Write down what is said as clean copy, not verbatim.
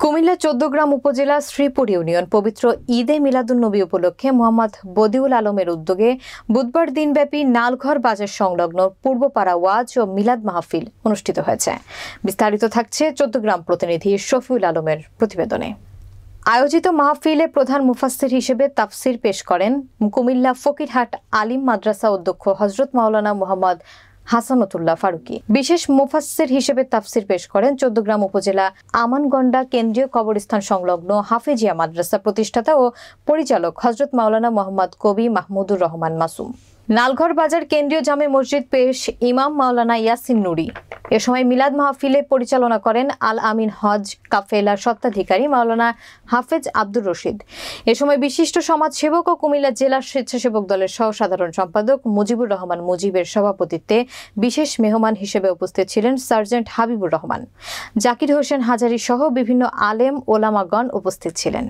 কুমিল্লা ১৪গ্রাম উপজেলা শ্রীপুর ইউনিয়ন পবিত্র ঈদে মিলাদুন্নবী উপলক্ষে মোহাম্মদ বদিউল আলমের উদ্যোগে বুধবার দিনব্যাপী নালঘর বাজার সংলগ্ন পূর্বপাড়া ওয়াজ ও মিলাদ মাহফিল অনুষ্ঠিত হয়েছে। বিস্তারিত থাকছে ১৪গ্রাম প্রতিনিধি শফিউল আলমের প্রতিবেদনে। আয়োজিত মাহফিলে প্রধান মুফাসসির হিসেবে তাফসির পেশ করেন কুমিল্লা ফকিরহাট আলিম মাদ্রাসা অধ্যক্ষ হযরত মাওলানা মুহাম্মদ হাসানাতুল্লাহ ফারুকী। বিশেষ মুফাসসির হিসেবে তাফসির পেশ করেন ১৪গ্রাম উপজেলা আমানগন্ডা কেন্দ্রীয় কবরস্থান সংলগ্ন হাফেজিয়া মাদ্রাসা প্রতিষ্ঠাতা ও পরিচালক হযরত মাওলানা মুহাম্মদ কবি মাহমুদুর রহমান মাসুম। নালঘর বাজার কেন্দ্রীয় জামে মসজিদ পেশ ইমাম মাওলানা ইয়াসিন নুরি। এ সময় মিলাদ মাহফিলে পরিচালনা করেন আল আমিন হজ কাফেলার স্বত্বাধিকারী মাওলানা হাফেজ আব্দুর রশিদ। এ সময় বিশিষ্ট সমাজসেবক ও কুমিল্লা জেলা স্বেচ্ছাসেবক দলের সহ সাধারণ সম্পাদক মুজিবুর রহমান মুজিবের সভাপতিত্বে বিশেষ মেহমান হিসেবে উপস্থিত ছিলেন সার্জেন্ট হাবিবুর রহমান, জাকির হোসেন হাজারী সহ বিভিন্ন আলেম ওলামাগণ উপস্থিত ছিলেন।